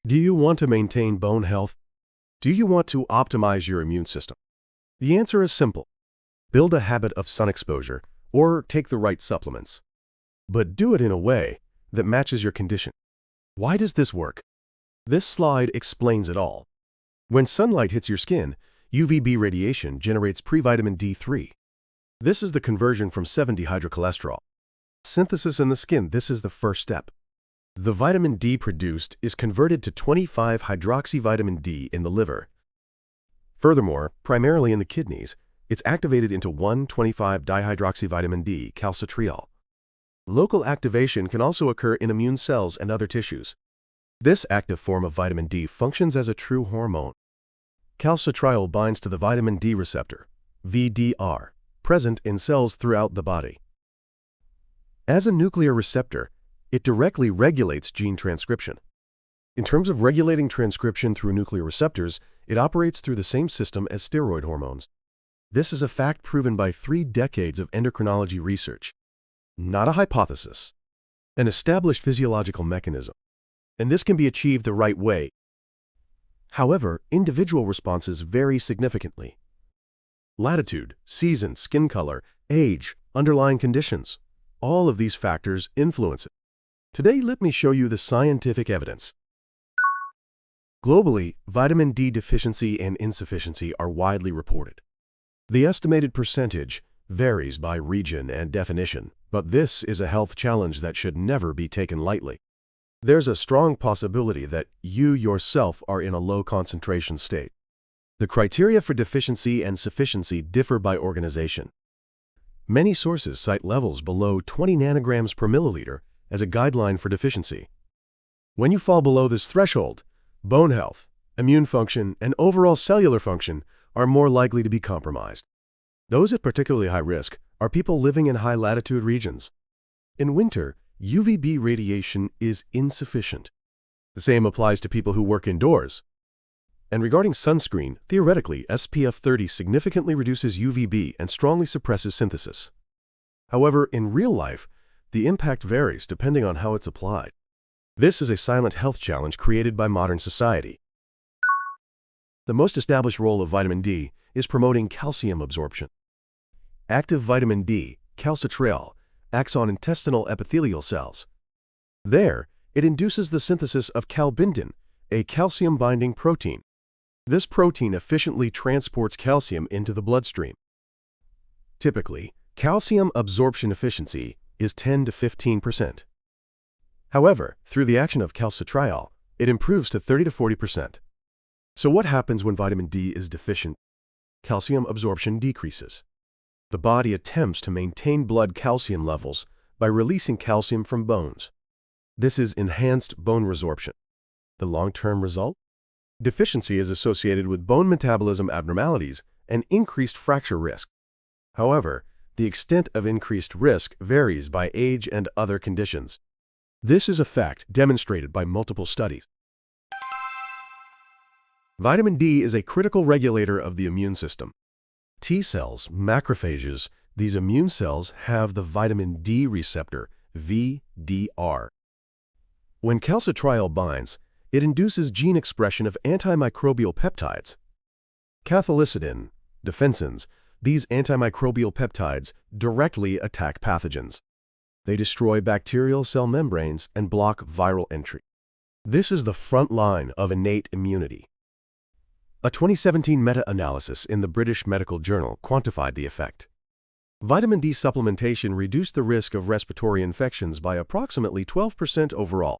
Do you want to maintain bone health? Do you want to optimize your immune system? The answer is simple. Build a habit of sun exposure or take the right supplements. But do it in a way that matches your condition. Why does this work? This slide explains it all. When sunlight hits your skin, UVB radiation generates pre-vitamin D3. This is the conversion from 7-dehydrocholesterol. Synthesis in the skin, this is the first step. The vitamin D produced is converted to 25-hydroxyvitamin D in the liver. Furthermore, primarily in the kidneys, it's activated into 1,25-dihydroxyvitamin D, calcitriol. Local activation can also occur in immune cells and other tissues. This active form of vitamin D functions as a true hormone. Calcitriol binds to the vitamin D receptor, VDR, present in cells throughout the body. As a nuclear receptor, it directly regulates gene transcription. In terms of regulating transcription through nuclear receptors, it operates through the same system as steroid hormones. This is a fact proven by 3 decades of endocrinology research. Not a hypothesis, an established physiological mechanism. And this can be achieved the right way. However, individual responses vary significantly. Latitude, season, skin color, age, underlying conditions, all of these factors influence it. Today, let me show you the scientific evidence. Globally, vitamin D deficiency and insufficiency are widely reported. The estimated percentage varies by region and definition, but this is a health challenge that should never be taken lightly. There's a strong possibility that you yourself are in a low concentration state. The criteria for deficiency and sufficiency differ by organization. Many sources cite levels below 20 nanograms per milliliter as a guideline for deficiency. When you fall below this threshold, bone health, immune function, and overall cellular function are more likely to be compromised. Those at particularly high risk are people living in high-latitude regions. In winter, UVB radiation is insufficient. The same applies to people who work indoors. And regarding sunscreen, theoretically, SPF 30 significantly reduces UVB and strongly suppresses synthesis. However, in real life, the impact varies depending on how it's applied. This is a silent health challenge created by modern society. The most established role of vitamin D is promoting calcium absorption. Active vitamin D, calcitriol, acts on intestinal epithelial cells. There, it induces the synthesis of calbindin, a calcium-binding protein. This protein efficiently transports calcium into the bloodstream. Typically, calcium absorption efficiency is 10 to 15%. However, through the action of calcitriol, it improves to 30 to 40%. So what happens when vitamin D is deficient? Calcium absorption decreases. The body attempts to maintain blood calcium levels by releasing calcium from bones. This is enhanced bone resorption. The long-term result? Deficiency is associated with bone metabolism abnormalities and increased fracture risk. However, the extent of increased risk varies by age and other conditions. This is a fact demonstrated by multiple studies. Vitamin D is a critical regulator of the immune system. T cells, macrophages, these immune cells have the vitamin D receptor, VDR. When calcitriol binds, it induces gene expression of antimicrobial peptides. Cathelicidin, defensins, these antimicrobial peptides directly attack pathogens. They destroy bacterial cell membranes and block viral entry. This is the front line of innate immunity. A 2017 meta-analysis in the British Medical Journal quantified the effect. Vitamin D supplementation reduced the risk of respiratory infections by approximately 12% overall.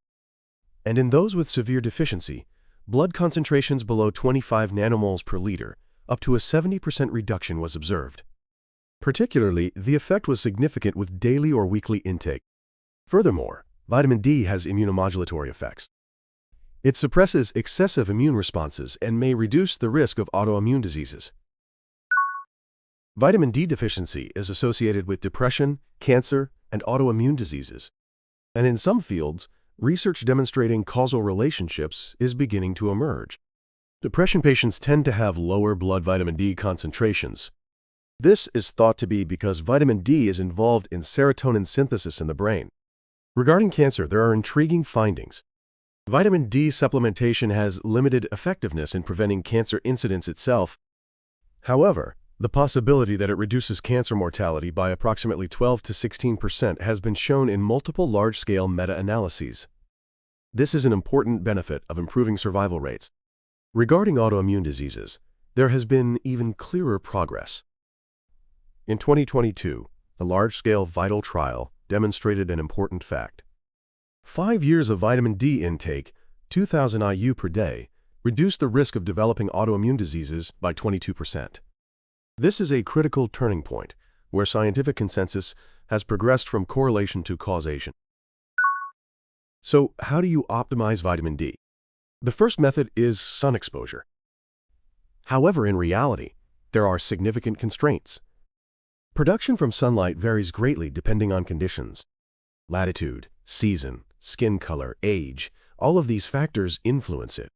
And in those with severe deficiency, blood concentrations below 25 nanomoles per liter, up to a 70% reduction was observed. Particularly, the effect was significant with daily or weekly intake. Furthermore, vitamin D has immunomodulatory effects. It suppresses excessive immune responses and may reduce the risk of autoimmune diseases. Vitamin D deficiency is associated with depression, cancer, and autoimmune diseases. And in some fields, research demonstrating causal relationships is beginning to emerge. Depression patients tend to have lower blood vitamin D concentrations. This is thought to be because vitamin D is involved in serotonin synthesis in the brain. Regarding cancer, there are intriguing findings. Vitamin D supplementation has limited effectiveness in preventing cancer incidence itself. However, the possibility that it reduces cancer mortality by approximately 12 to 16% has been shown in multiple large-scale meta-analyses. This is an important benefit of improving survival rates. Regarding autoimmune diseases, there has been even clearer progress. In 2022, a large-scale VITAL trial demonstrated an important fact. 5 years of vitamin D intake, 2,000 IU per day, reduced the risk of developing autoimmune diseases by 22%. This is a critical turning point, where scientific consensus has progressed from correlation to causation. So, how do you optimize vitamin D? The first method is sun exposure. However, in reality, there are significant constraints. Production from sunlight varies greatly depending on conditions. Latitude, season, skin color, age, all of these factors influence it.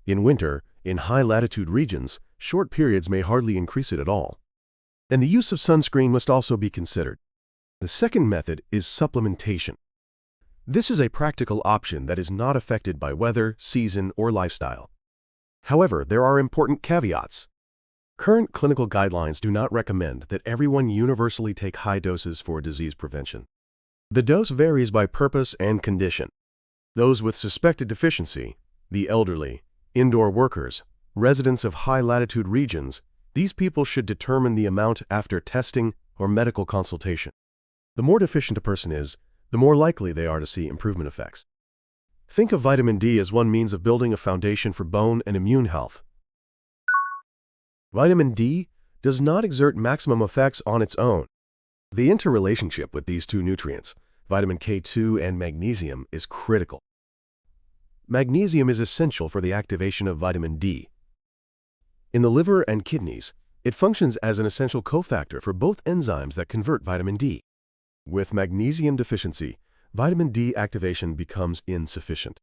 In winter, in high-latitude regions, short periods may hardly increase it at all. And the use of sunscreen must also be considered. The second method is supplementation. This is a practical option that is not affected by weather, season, or lifestyle. However, there are important caveats. Current clinical guidelines do not recommend that everyone universally take high doses for disease prevention. The dose varies by purpose and condition. Those with suspected deficiency, the elderly, indoor workers, residents of high-latitude regions, these people should determine the amount after testing or medical consultation. The more deficient a person is, the more likely they are to see improvement effects. Think of vitamin D as one means of building a foundation for bone and immune health. Vitamin D does not exert maximum effects on its own. The interrelationship with these two nutrients, vitamin K2 and magnesium, is critical. Magnesium is essential for the activation of vitamin D. In the liver and kidneys, it functions as an essential cofactor for both enzymes that convert vitamin D. With magnesium deficiency, vitamin D activation becomes insufficient.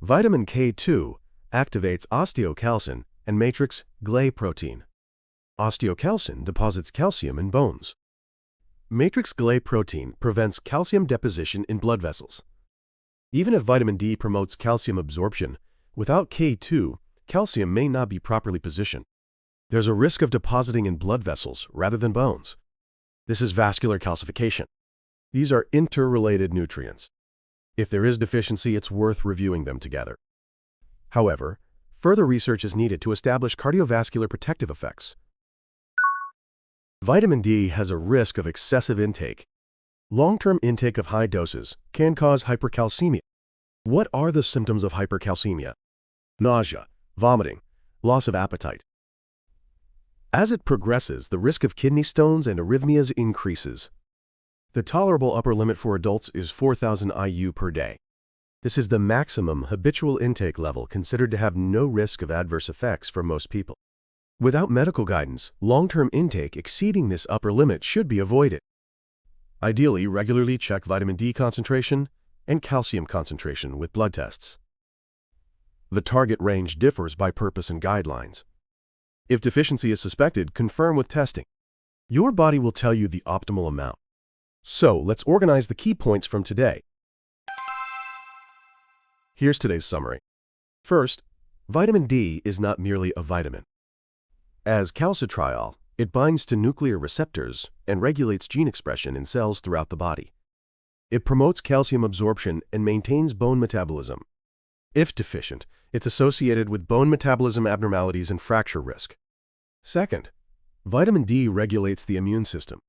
Vitamin K2 activates osteocalcin and matrix Gley protein. Osteocalcin deposits calcium in bones. Matrix Gley protein prevents calcium deposition in blood vessels. Even if vitamin D promotes calcium absorption, without K2, calcium may not be properly positioned. There's a risk of depositing in blood vessels rather than bones. This is vascular calcification. These are interrelated nutrients. If there is deficiency, it's worth reviewing them together. However, further research is needed to establish cardiovascular protective effects. Vitamin D has a risk of excessive intake. Long-term intake of high doses can cause hypercalcemia. What are the symptoms of hypercalcemia? Nausea, vomiting, loss of appetite. As it progresses, the risk of kidney stones and arrhythmias increases. The tolerable upper limit for adults is 4,000 IU per day. This is the maximum habitual intake level considered to have no risk of adverse effects for most people. Without medical guidance, long-term intake exceeding this upper limit should be avoided. Ideally, regularly check vitamin D concentration and calcium concentration with blood tests. The target range differs by purpose and guidelines. If deficiency is suspected, confirm with testing. Your body will tell you the optimal amount. So, let's organize the key points from today. Here's today's summary. First, vitamin D is not merely a vitamin. As calcitriol, it binds to nuclear receptors and regulates gene expression in cells throughout the body. It promotes calcium absorption and maintains bone metabolism. If deficient, it's associated with bone metabolism abnormalities and fracture risk. Second, vitamin D regulates the immune system.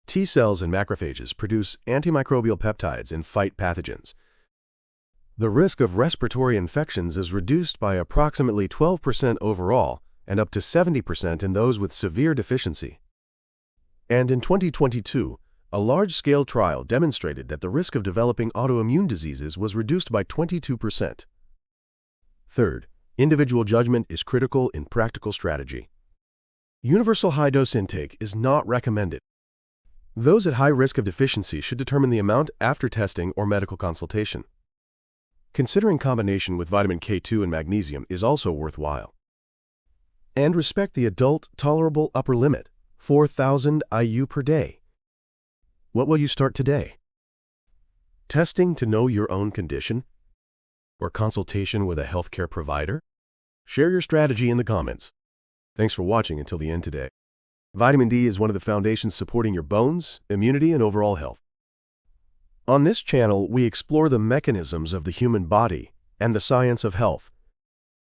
T cells and macrophages produce antimicrobial peptides and fight pathogens. The risk of respiratory infections is reduced by approximately 12% overall and up to 70% in those with severe deficiency. And in 2022, a large-scale trial demonstrated that the risk of developing autoimmune diseases was reduced by 22%. Third, individual judgment is critical in practical strategy. Universal high-dose intake is not recommended. Those at high risk of deficiency should determine the amount after testing or medical consultation. Considering combination with vitamin K2 and magnesium is also worthwhile. And respect the adult tolerable upper limit, 4,000 IU per day. What will you start today? Testing to know your own condition? or consultation with a healthcare provider? Share your strategy in the comments. Thanks for watching until the end today. Vitamin D is one of the foundations supporting your bones, immunity, and overall health. On this channel, we explore the mechanisms of the human body and the science of health.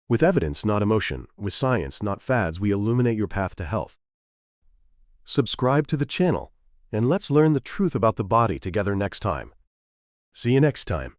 With evidence, not emotion. With science, not fads, we illuminate your path to health. Subscribe to the channel, and let's learn the truth about the body together next time. See you next time.